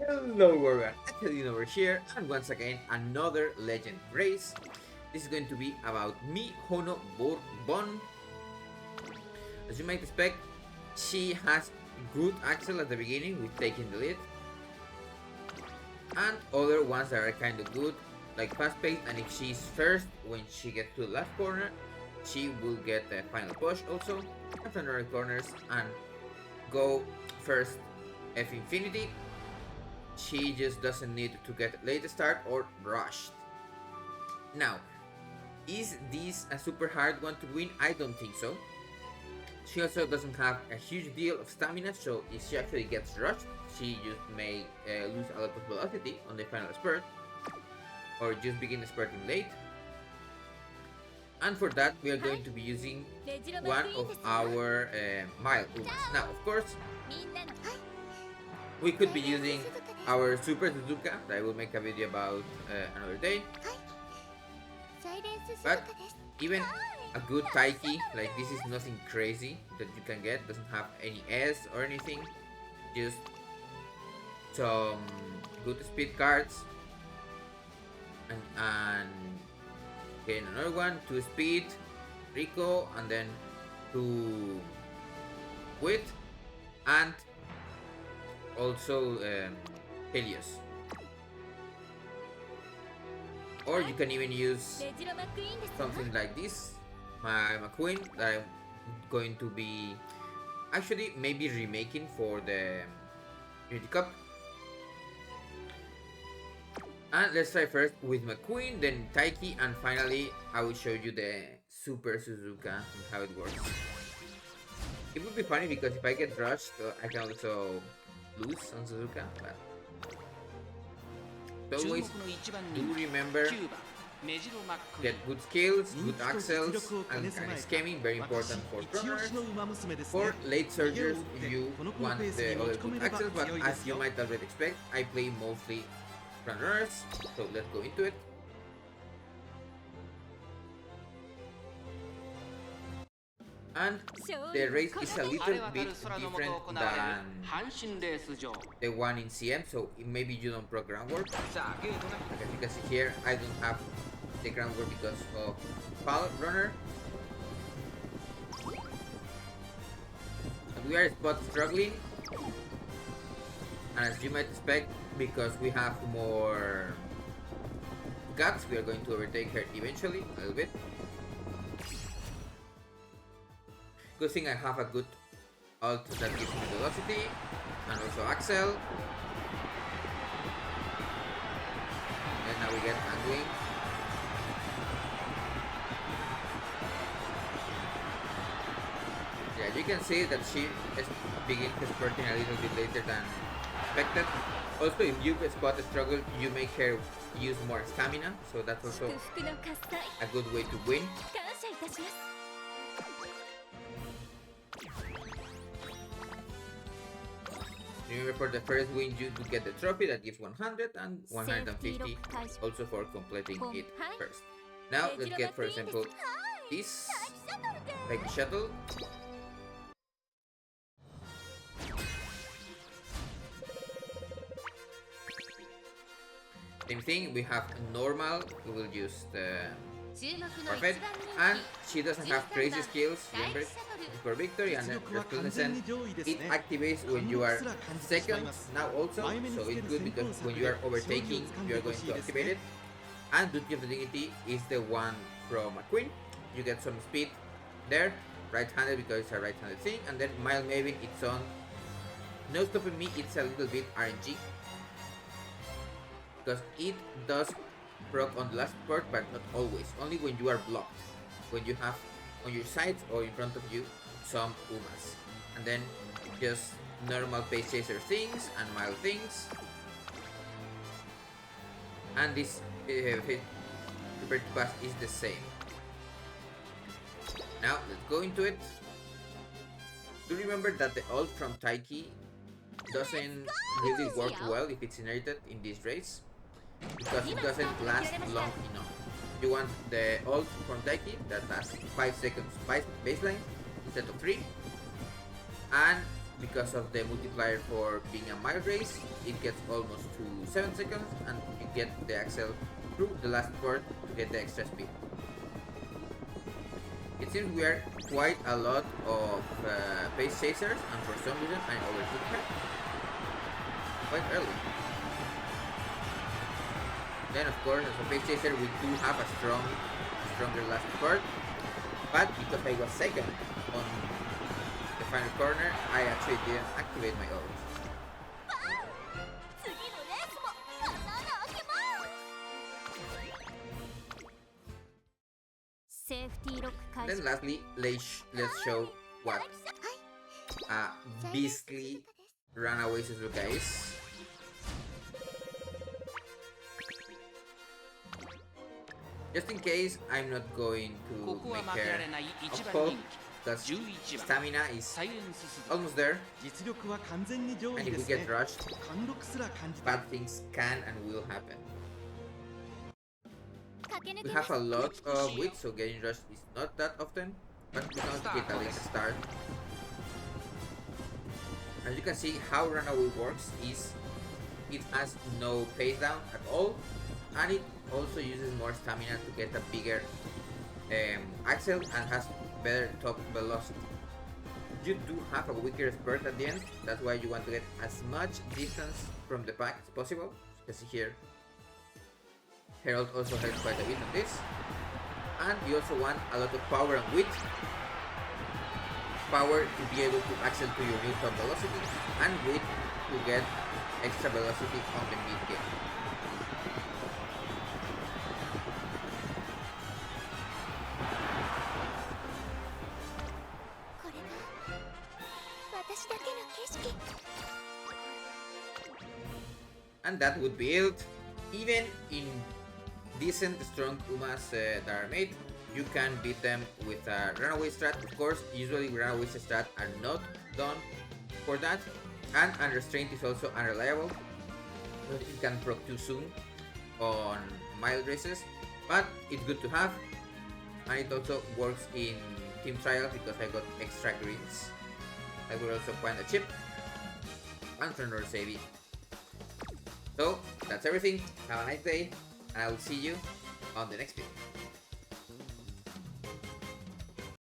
Hello everyone, Acadine over here, and once again another legend race. This is going to be about Mihono Bourbon. As you might expect, she has good accel at the beginning with taking the lead, and other ones that are kind of good, like fast pace, and if she's first when she gets to the last corner, she will get the final push also, after another corners, and go first F infinity. She just doesn't need to get late start or rushed. Now, is this a super hard one to win? I don't think so. She also doesn't have a huge deal of stamina, so if she actually gets rushed, she just may lose a lot of velocity on the final spurt, or just begin spurting late. And for that, we are going to be using one of our mild Umas. Now, of course, we could be using our Super Suzuka that I will make a video about another day. But even a good Taiki, like this is nothing crazy that you can get, doesn't have any S or anything, just some good speed cards, and getting another one, 2 speed, Rico, and then 2 wit, and also Helios. Or you can even use something like this, my McQueen, that I'm going to be actually maybe remaking for the Unity Cup. And let's try first with McQueen, then Taiki, and finally I will show you the Super Suzuka and how it works. It would be funny because if I get rushed, I can also lose on Suzuka, but always do remember, get good skills, good accels, and scamming, very important for runners. For late surgers, you want the other good accels, but as you might already expect, I play mostly runners, so let's go into it. And the race is a little bit different than the one in CM, so maybe you don't pro groundwork. Like as you can see here, I don't have the groundwork because of Pallet Runner. And we are spot struggling, and as you might expect, because we have more guts, we are going to overtake her eventually, a little bit. Good thing I have a good ult that gives me velocity, and also accel. And now we get angling. Yeah, you can see that she is begins spurting a little bit later than expected. Also, if you spot a struggle, you make her use more stamina, so that's also a good way to win. Remember, for the first win you do get the trophy that gives 100 and 150 also for completing it first. Now let's get, for example, this like shuttle. Same thing, we have normal, we will use the parfait, and she doesn't have crazy skills, remember, for victory, and then resplendent, it activates when you are second now also, so it's good because when you are overtaking, you are going to activate it. And Duty of the Dignity is the one from a queen, you get some speed there, right-handed because it's a right-handed thing, and then Mild Maven, it's on No Stopping Me, it's a little bit RNG, because it does proc on the last part, but not always. Only when you are blocked. When you have on your sides or in front of you some Umas. And then just normal pace chaser things and mild things. And this prepared to pass is the same. Now let's go into it. Do remember that the ult from Taiki doesn't really work well if it's inherited in this race, because it doesn't last long enough. You want the ult from Taiki that lasts 5 seconds baseline instead of 3, and because of the multiplier for being a mile race, it gets almost to 7 seconds, and you get the accel through the last part to get the extra speed. It seems we are quite a lot of pace chasers, and for some reason I overtook her quite early. Then of course, as a pace chaser, we do have a stronger last part, but because I was second on the final corner, I actually didn't activate my ult. Then lastly, let's show what a beastly runaway Suzuka is. Just in case, I'm not going to make her uphold, because stamina is almost there, and if we get rushed, bad things can and will happen. We have a lot of wit, so getting rushed is not that often, but we can also get a later start. As you can see, how runaway works is it has no pace down at all, and it also uses more stamina to get a bigger accel and has better top velocity. You do have a weaker spurt at the end, that's why you want to get as much distance from the pack as possible. As you can see here, Herald also helps quite a bit on this, and you also want a lot of power and width. Power to be able to accel to your new top velocity, and width to get extra velocity on the mid game. And that would be it. Even in decent strong Umas that are made, you can beat them with a runaway strat. Of course, usually runaway strat are not done for that, and unrestrained is also unreliable. It can proc too soon on mild races, but it's good to have, and it also works in team trials because I got extra greens. I will also find a chip and turn or save it. So that's everything. Have a nice day, and I will see you on the next video.